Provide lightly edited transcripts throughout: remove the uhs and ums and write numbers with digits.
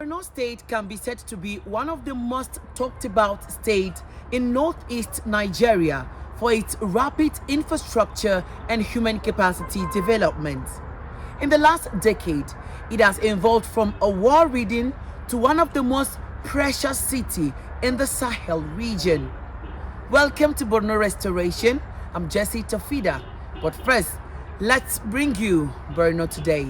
Borno State can be said to be one of the most talked about states in northeast Nigeria for its rapid infrastructure and human capacity development. In the last decade, it has evolved from a war-ridden to one of the most precious cities in the Sahel region. Welcome to Borno Restoration. I'm Jessie Tafida. But first, let's bring you Borno today.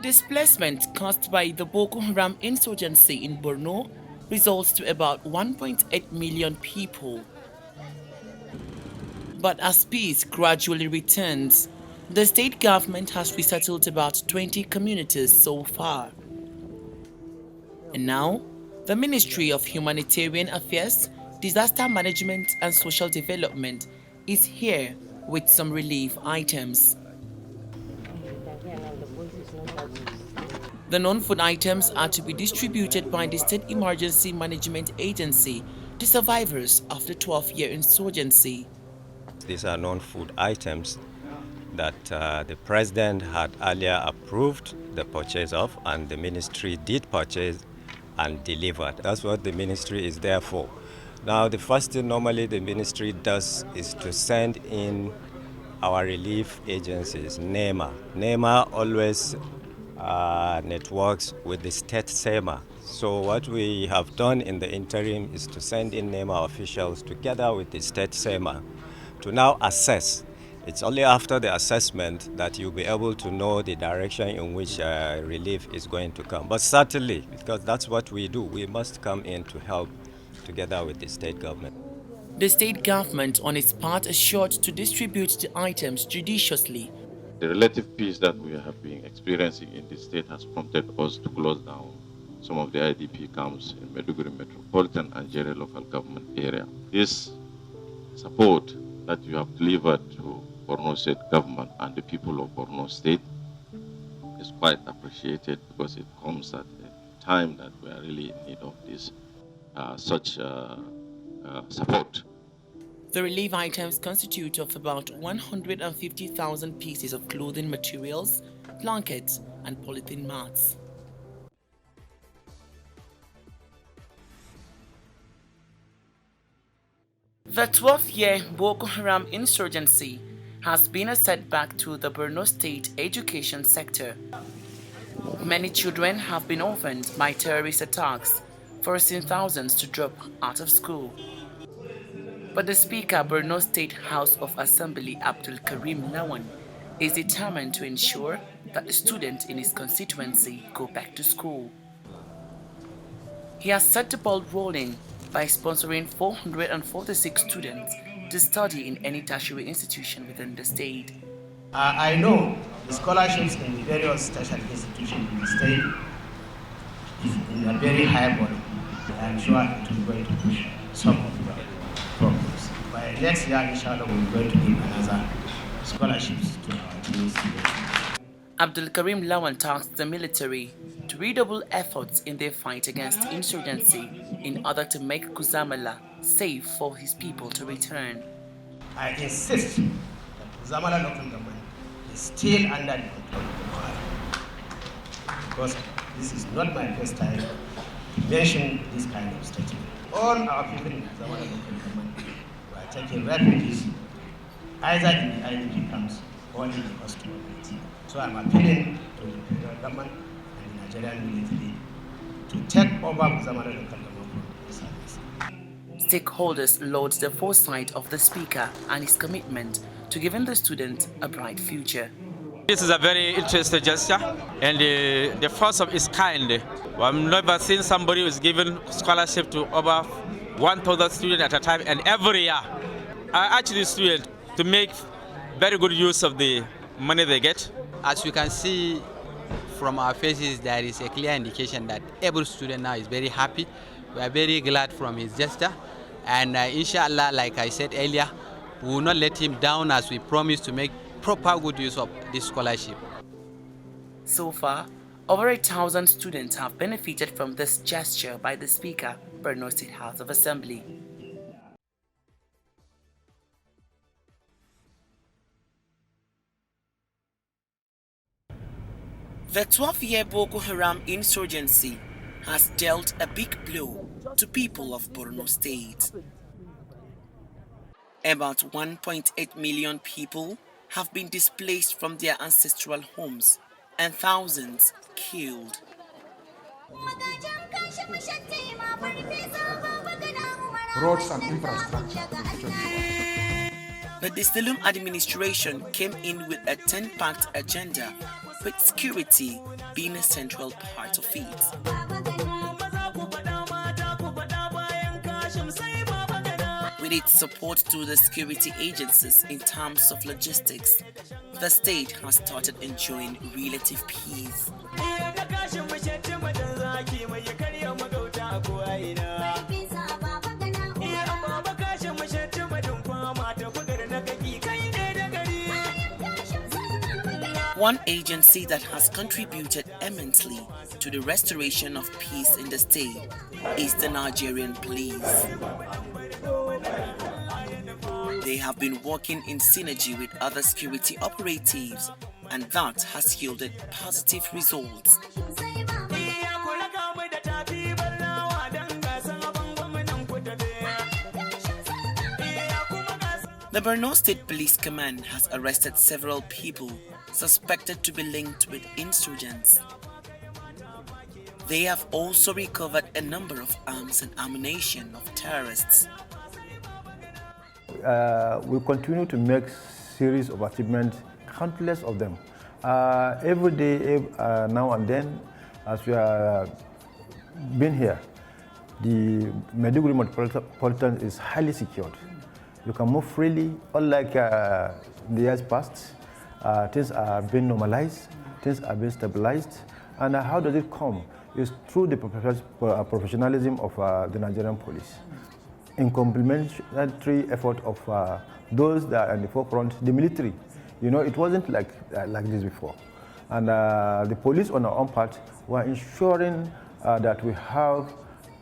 Displacement caused by the Boko Haram insurgency in Borno results to about 1.8 million people. But as peace gradually returns, the state government has resettled about 20 communities so far. And now, the Ministry of Humanitarian Affairs, Disaster Management and Social Development is here with some relief items. The non-food items are to be distributed by the State Emergency Management Agency to survivors of the 12-year insurgency. These are non-food items that the President had earlier approved the purchase of, and the ministry did purchase and delivered. That's what the ministry is there for. Now, the first thing normally the ministry does is to send in our relief agencies, NEMA. NEMA always networks with the state SEMA. So what we have done in the interim is to send in NEMA officials together with the state SEMA to now assess. It's only after the assessment that you'll be able to know the direction in which relief is going to come. But certainly, because that's what we do, we must come in to help together with the state government. The state government, on its part, assured to distribute the items judiciously. The relative peace that we have been experiencing in the state has prompted us to close down some of the IDP camps in Maiduguri Metropolitan and Jere local government area. This support that you have delivered to Borno State government and the people of Borno State is quite appreciated, because it comes at a time that we are really in need of this such support. The relief items constitute of about 150,000 pieces of clothing materials, blankets, and polythene mats. The 12-year Boko Haram insurgency has been a setback to the Borno State education sector. Many children have been orphaned by terrorist attacks, forcing thousands to drop out of school. But the Speaker, Borno State House of Assembly, Abdul Karim Lawan, is determined to ensure that the students in his constituency go back to school. He has set the ball rolling by sponsoring 446 students to study in any tertiary institution within the state. I know the scholarships in the various tertiary institutions in the state is in a very high volume. I'm sure it will be going to push some of the programs. By next year, inshallah, we're going to give another scholarships to our university. Abdul Karim Lawan tasked the military to redouble efforts in their fight against insurgency in order to make Kuzamala safe for his people to return. I insist that Kuzamala local government is still under the control of Boko Haram, because this is not my first time to mention this kind of statement. All our people in Kuzamala local government were taking refugees either in the IDP camps or in the hospital. So I'm appealing to the federal government and the Nigerian military to take over Kuzamala local government from the service. Stakeholders laud the foresight of the Speaker and his commitment to giving the students a bright future. This is a very interesting gesture, and the first of its kind. I've never seen somebody who is given scholarship to over 1,000 students at a time, and every year. I urge the students to make very good use of the money they get. As you can see from our faces, there is a clear indication that every student now is very happy. We are very glad from his gesture, and inshallah, like I said earlier, we will not let him down, as we promise to make proper good use of this scholarship. So far, over 1,000 students have benefited from this gesture by the Speaker, Borno State House of Assembly. The 12-year Boko Haram insurgency has dealt a big blow to people of Borno State. About 1.8 million people have been displaced from their ancestral homes and thousands killed. Roads and infrastructure. But the Zulum administration came in with a 10-pact agenda, with security being a central part of it. With its support to the security agencies in terms of logistics, the state has started enjoying relative peace. One agency that has contributed immensely to the restoration of peace in the state is the Nigerian police. They have been working in synergy with other security operatives, and that has yielded positive results. The Borno State Police Command has arrested several people suspected to be linked with insurgents. They have also recovered a number of arms and ammunition of terrorists. We continue to make series of achievements, countless of them. Every day, now and then, as we are been here, the Maiduguri Metropolitan is highly secured. You can move freely, unlike the years past. Things are being normalized, things are being stabilized. And how does it come? It's through the professionalism of the Nigerian police. In complementary effort of those that are in the forefront, the military. You know, it wasn't like this before. And the police on our own part were ensuring that we have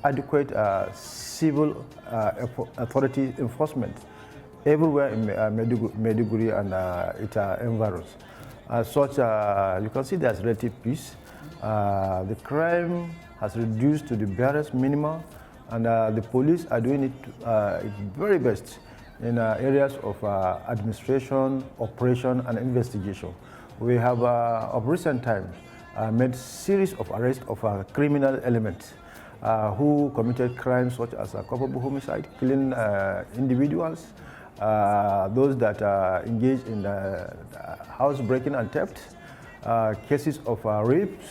adequate civil authority enforcement everywhere in Maiduguri and its environs. As such, you can see there's relative peace. The crime has reduced to the barest minimum, and the police are doing its very best in areas of administration, operation, and investigation. We have, of recent times, made series of arrests of criminal elements who committed crimes such as culpable homicide, killing individuals, those that engage in house breaking and theft, cases of rapes,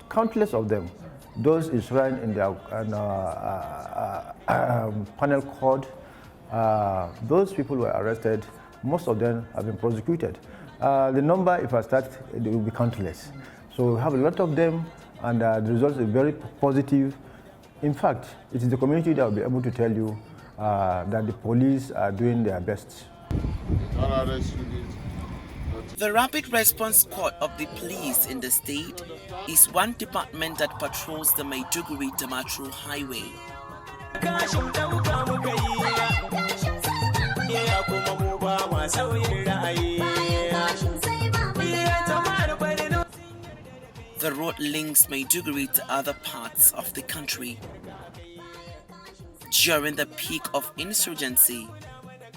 countless of them. Those enshrined in their penal code, those people were arrested. Most of them have been prosecuted. The number, if I start, it will be countless. So we have a lot of them, and the results are very positive. In fact, it is the community that will be able to tell you that the police are doing their best. The Rapid Response Squad of the police in the state is one department that patrols the Maiduguri-Damaturu highway. The road links Maiduguri to other parts of the country. During the peak of insurgency,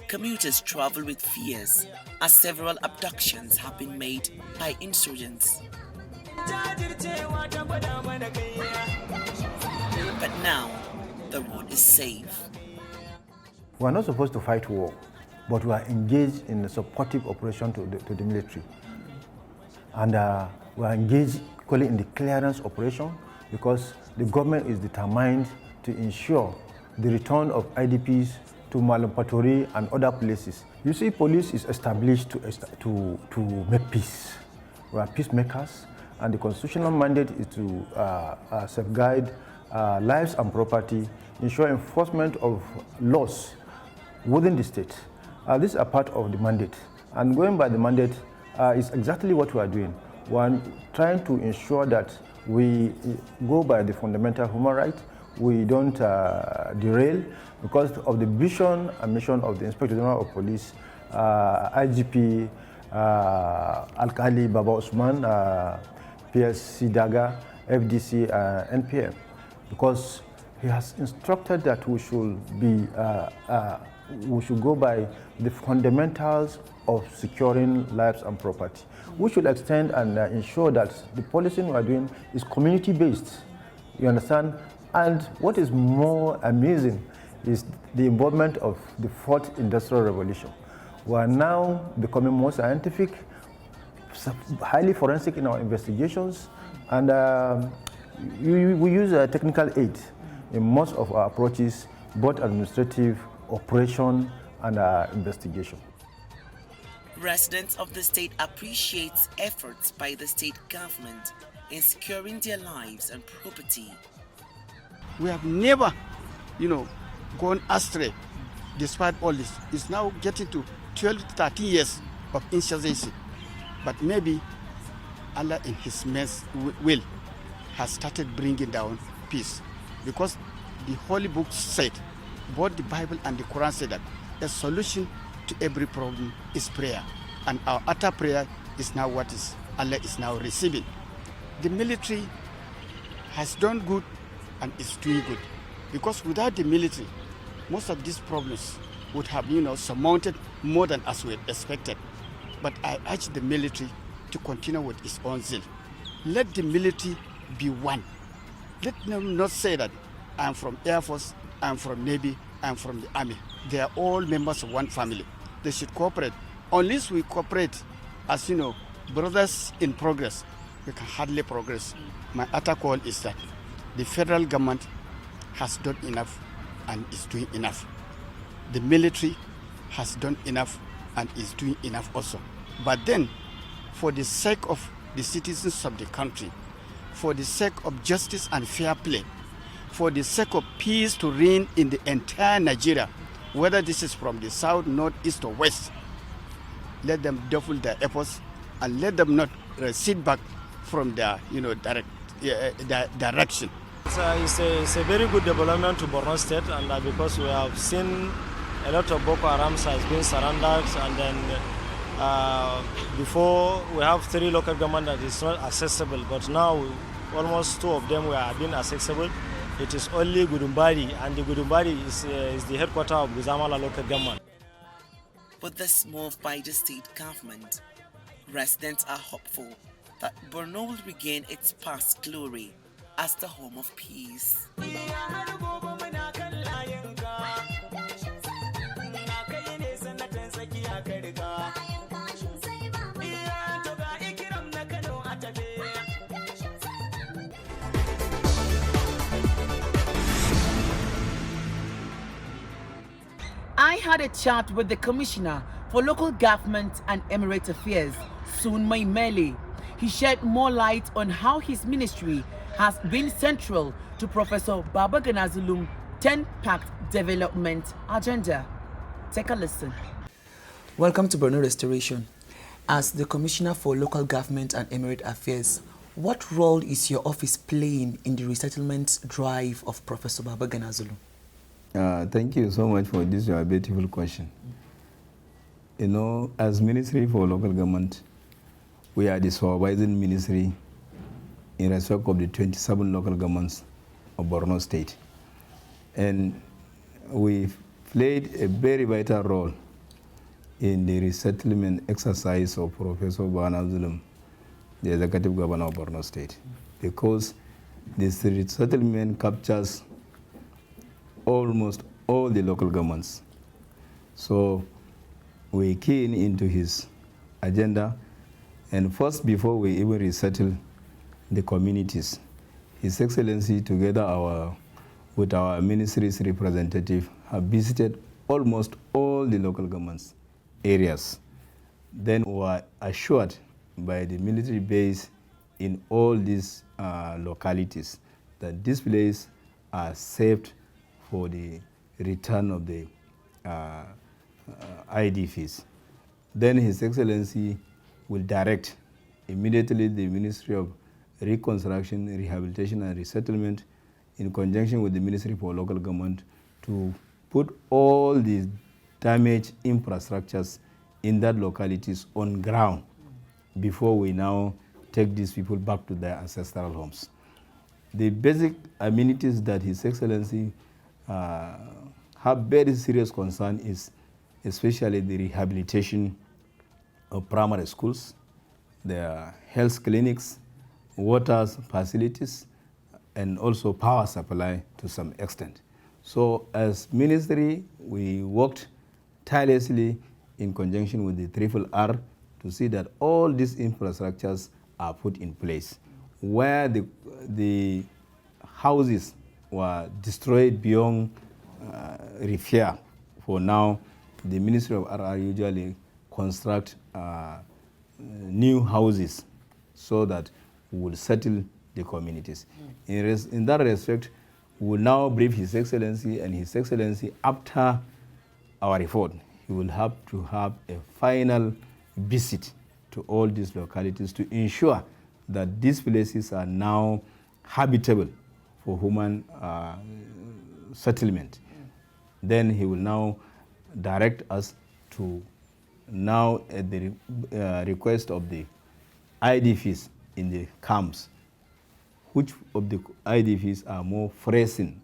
commuters travel with fears as several abductions have been made by insurgents. But now, the road is safe. We are not supposed to fight war, but we are engaged in a supportive operation to the military. And we are engaged equally in the clearance operation because the government is determined to ensure the return of IDPs to Malampatori and other places. You see, police is established to make peace. We are peacemakers, and the constitutional mandate is to safeguard lives and property, ensure enforcement of laws within the state. These are part of the mandate. And going by the mandate is exactly what we are doing. We are trying to ensure that we go by the fundamental human right. We don't derail because of the vision and mission of the Inspector General of Police, IGP, Alkali Baba Usman, PSC Daga, FDC, NPM, because he has instructed that we should go by the fundamentals of securing lives and property. We should extend and ensure that the policing we are doing is community-based. You understand? And what is more amazing is the involvement of the fourth industrial revolution. We are now becoming more scientific, highly forensic in our investigations, and we use technical aid in most of our approaches, both administrative, operation, and investigation. Residents of the state appreciate efforts by the state government in securing their lives and property. We have never, gone astray despite all this. It's now getting to 12 to 13 years of insurgency. But maybe Allah in His will has started bringing down peace. Because the Holy Book said, both the Bible and the Quran said that a solution to every problem is prayer. And our utter prayer is now what is Allah is now receiving. The military has done good and is doing good. Because without the military, most of these problems would have, surmounted more than as we had expected. But I urge the military to continue with its own zeal. Let the military be one. Let them not say that I'm from Air Force, I'm from Navy, I'm from the Army. They are all members of one family. They should cooperate. Unless we cooperate as, brothers in progress, we can hardly progress. My utter call is that the federal government has done enough and is doing enough. The military has done enough and is doing enough also. But then, for the sake of the citizens of the country, for the sake of justice and fair play, for the sake of peace to reign in the entire Nigeria, whether this is from the south, north, east, or west, let them double their efforts and let them not sit back from their, direction. It's a very good development to Borno State, and because we have seen a lot of Boko Haram has been surrendered, and then before we have 3 local government that is not accessible, but now almost 2 of them were being accessible. It is only Gudumbari, and the Gudumbari is the headquarters of Guzamala local government. With this move by the state government, residents are hopeful that Borno will regain its past glory as the home of peace. I had a chat with the Commissioner for Local Government and Emirate Affairs, Sun Maimele. He shed more light on how his ministry has been central to Professor Babagana Zulum's 10-pact development agenda. Take a listen. Welcome to Borno Restoration. As the Commissioner for Local Government and Emirate Affairs, what role is your office playing in the resettlement drive of Professor Babagana Zulum? Thank you so much for this beautiful question. As Ministry for Local Government, we are the supervising ministry in respect of the 27 local governments of Borno State. And we've played a very vital role in the resettlement exercise of Professor Babagana Zulum, the Executive Governor of Borno State, because this resettlement captures almost all the local governments. So we keen into his agenda, and first, before we even resettle the communities, His Excellency, together with our ministry's representative, have visited almost all the local governments areas. Then we were assured by the military base in all these localities that these places are saved for the return of the IDPs. Then His Excellency will direct immediately the Ministry of Reconstruction, Rehabilitation and Resettlement, in conjunction with the Ministry for Local Government, to put all the damaged infrastructures in that localities on ground before we now take these people back to their ancestral homes. The basic amenities that His Excellency have very serious concern is especially the rehabilitation of primary schools, their health clinics, water facilities, and also power supply to some extent. So as ministry, we worked tirelessly in conjunction with the Triple R to see that all these infrastructures are put in place. Where the houses were destroyed beyond repair, for now, the Ministry of RR usually construct new houses so that we will settle the communities. In that respect, we will now brief His Excellency, and His Excellency, after our report, he will have to have a final visit to all these localities to ensure that these places are now habitable for human settlement. Then he will now direct us to now, at the request of the IDPs in the camps, which of the IDPs are more pressing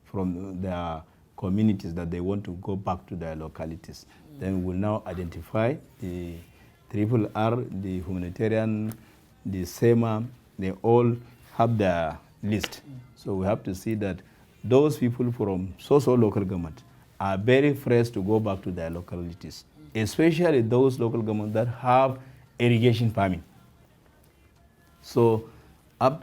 from their communities that they want to go back to their localities. Then we will now identify the Triple R, the humanitarian, the SEMA, they all have their list. So we have to see that those people from so-so local government are very fresh to go back to their localities, especially those local governments that have irrigation farming. So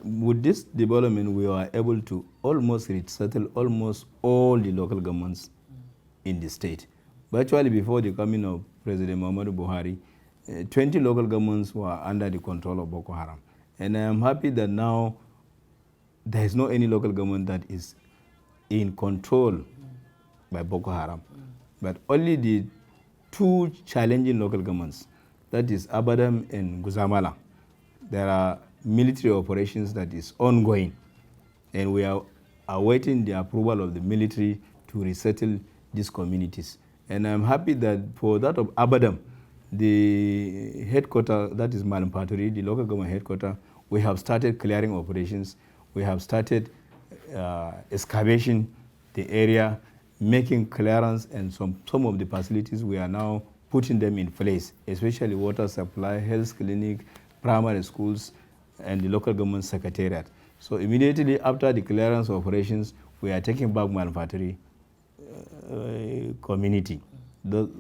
with this development, we were able to almost resettle almost all the local governments in the state. Virtually before the coming of President Muhammadu Buhari, 20 local governments were under the control of Boko Haram. And I am happy that now there is no any local government that is in control by Boko Haram, but only the two challenging local governments, that is Abadam and Guzamala. There are military operations that is ongoing, and we are awaiting the approval of the military to resettle these communities. And I'm happy that for that of Abadam, the headquarters, that is Malampaturi, the local government headquarters, we have started clearing operations. We have started excavation the area, making clearance, and some of the facilities we are now putting them in place, especially water supply, health clinic, primary schools, and the local government secretariat. So immediately after the clearance operations, we are taking back Malampaturi community.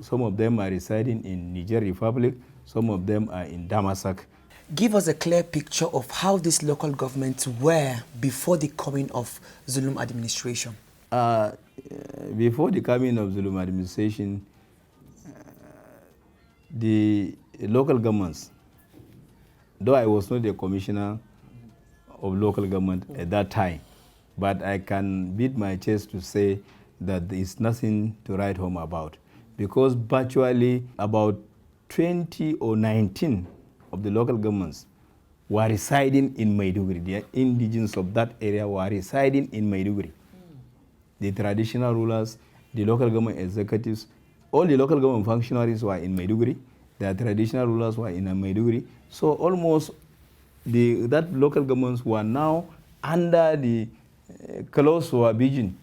Some of them are residing in Niger Republic, some of them are in Damasak. Give us a clear picture of how these local governments were before the coming of Zulum administration. Before the coming of Zulum administration, the local governments, though I was not a commissioner of local government at that time, but I can beat my chest to say that there is nothing to write home about, because virtually about 20 or 19 of the local governments were residing in Maiduguri. The indigenes of that area were residing in Maiduguri. The traditional rulers, the local government executives, all the local government functionaries were in Maiduguri. The traditional rulers were in Maiduguri. So almost that local governments were now under the close supervision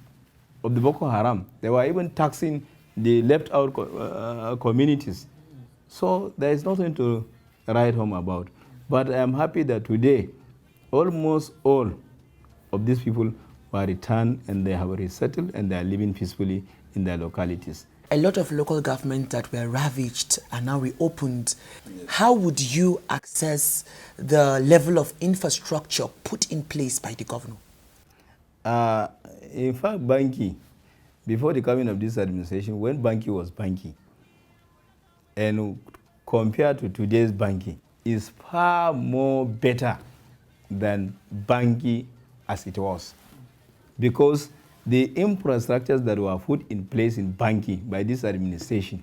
of the Boko Haram. They were even taxing the left out communities. So there is nothing to write home about. But I am happy that today almost all of these people were returned, and they have resettled, and they are living peacefully in their localities. A lot of local governments that were ravaged are now reopened. How would you access the level of infrastructure put in place by the governor? In fact, Banki, before the coming of this administration, when Banki was Banki, and compared to today's Banki, is far more better than Banki as it was. Because the infrastructures that were put in place in Banki by this administration,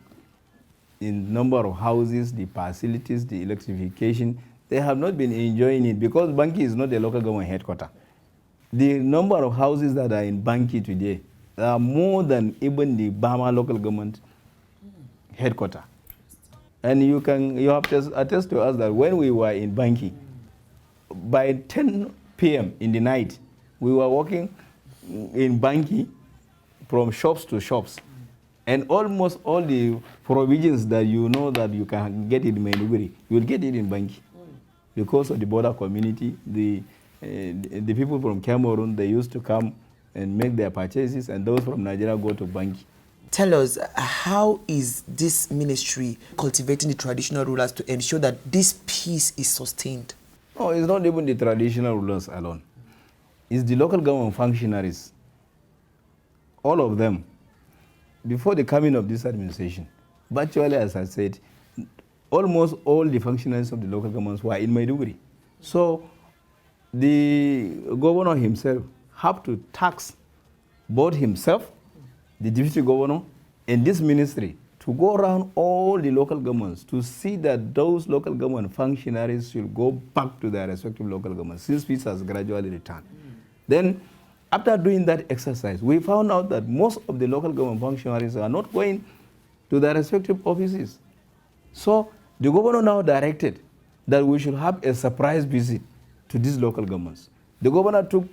in number of houses, the facilities, the electrification, they have not been enjoying it because Banki is not a local government headquarters. The number of houses that are in Banki today are more than even the Bama local government headquarters. And you have to attest to us that when we were in Banki, by 10 p.m. in the night, we were walking in Banki from shops to shops. And almost all the provisions that you know that you can get in Maiduguri, you will get it in Banki. Because of the border community, the people from Cameroon, they used to come and make their purchases, and those from Nigeria go to Banki. Tell us, how is this ministry cultivating the traditional rulers to ensure that this peace is sustained? No, it's not even the traditional rulers alone. It's the local government functionaries. All of them, before the coming of this administration, virtually, as I said, almost all the functionaries of the local governments were in Maiduguri. So the governor himself have to tax both himself, the deputy governor, and this ministry to go around all the local governments to see that those local government functionaries should go back to their respective local governments since peace has gradually returned. Then, after doing that exercise, we found out that most of the local government functionaries are not going to their respective offices. So the governor now directed that we should have a surprise visit to these local governments. The governor took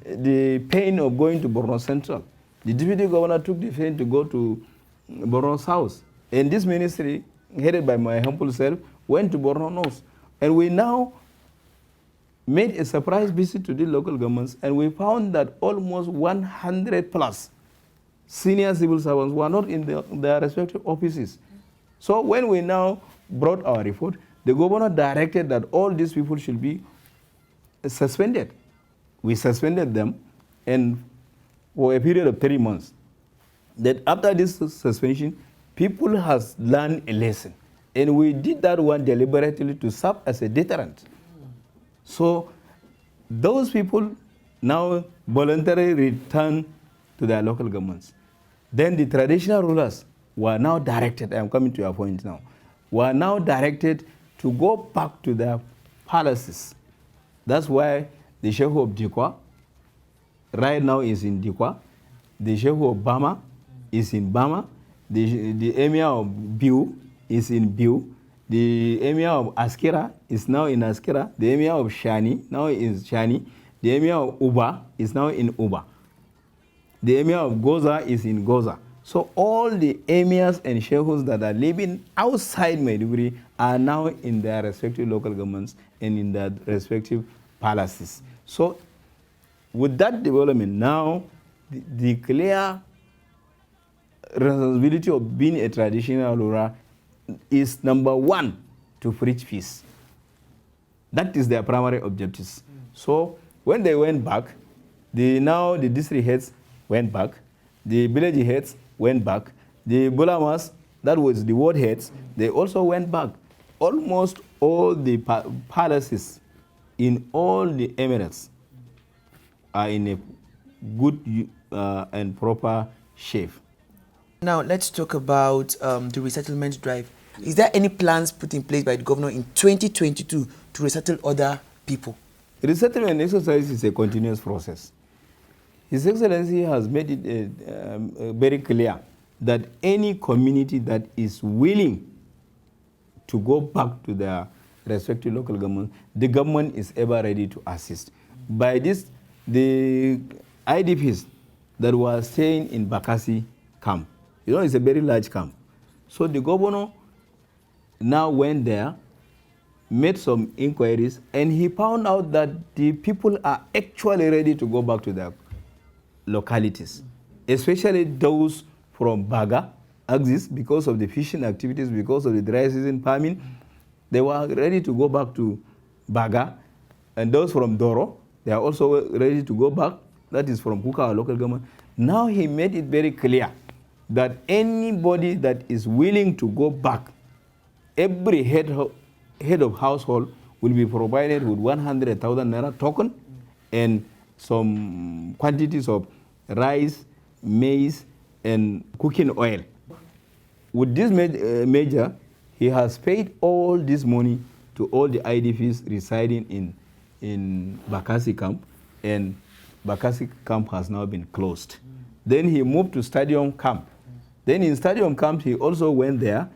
the pain of going to Borno Central. The deputy governor took the pain to go to Borno South. And this ministry, headed by my humble self, went to Borno North. And we now made a surprise visit to the local governments, and we found that almost 100 plus senior civil servants were not in their respective offices. So when we now brought our report, the governor directed that all these people should be suspended. We suspended them, and for a period of 3 months. That after this suspension, people has learned a lesson. And we did that one deliberately to serve as a deterrent. So those people now voluntarily return to their local governments. Then the traditional rulers were now directed, I'm coming to your point now, were now directed to go back to their palaces. That's why the Sheikh of Dikwa right now is in Dikwa. The Sheikh of Bama is in Bama. The Emir of Biu is in Biu. The Emir of Askira is now in Askira. The Emir of Shani now is Shani. The Emir of Uba is now in Uba. The Emir of Goza is in Goza. So all the emirs and sheikhs that are living outside Maiduguri are now in their respective local governments and in their respective palaces. So with that development now, the clear responsibility of being a traditional ruler is number one, to preach peace. That is their primary objectives. So when they went back, now the district heads went back, the village heads went back, the bulamas, that was the ward heads, they also went back. Almost all the palaces in all the emirates are in a good and proper shape. Now let's talk about the resettlement drive. Is there any plans put in place by the governor in 2022 to resettle other people? Resettlement exercise is a continuous process. His Excellency has made it very clear that any community that is willing to go back to their respective local government, the government is ever ready to assist. By this, the IDPs that were staying in Bakassi camp, it's a very large camp. So the governor now went there, made some inquiries, and he found out that the people are actually ready to go back to their localities, especially those from Baga, Axis, because of the fishing activities, because of the dry season farming. They were ready to go back to Baga, and those from Doro, they are also ready to go back. That is from Kuka, our local government. Now he made it very clear that anybody that is willing to go back, every head of household will be provided with 100,000 naira token and some quantities of rice, maize, and cooking oil. With this measure, he has paid all this money to all the IDPs residing in Bakassi camp, and Bakassi camp has now been closed. Then he moved to Stadium camp. Then in Stadium camp, he also went there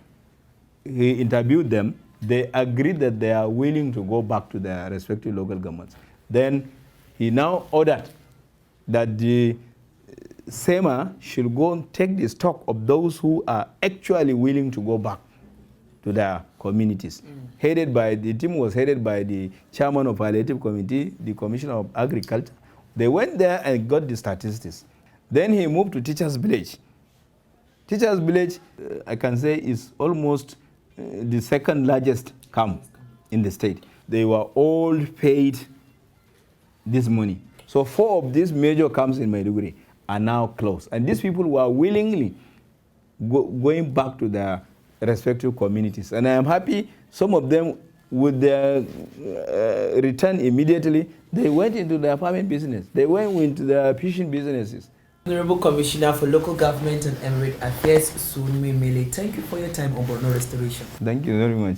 he interviewed them. They agreed that they are willing to go back to their respective local governments. Then he now ordered that the SEMA should go and take the stock of those who are actually willing to go back to their communities. The team was headed by the chairman of palliative committee, the commissioner of agriculture. They went there and got the statistics. Then he moved to Teachers Village. Teachers Village, I can say, is almost the second largest camp in the state. They were all paid this money. So 4 of these major camps in Maiduguri are now closed. And these people were willingly going back to their respective communities. And I am happy some of them, with their return immediately, they went into their farming business. They went into their fishing businesses. Honorable Commissioner for Local Government and Emirate Affairs, Zulum Mele, thank you for your time on Borno Restoration. Thank you very much.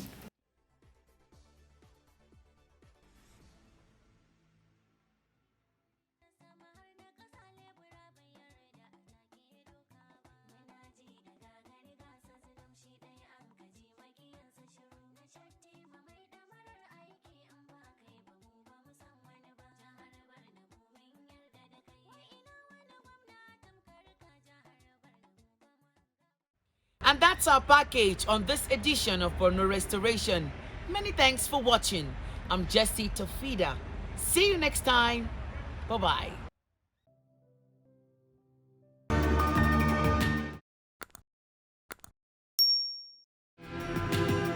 And that's our package on this edition of Borno Restoration. Many thanks for watching. I'm Jessie Tofida. See you next time. Bye-bye.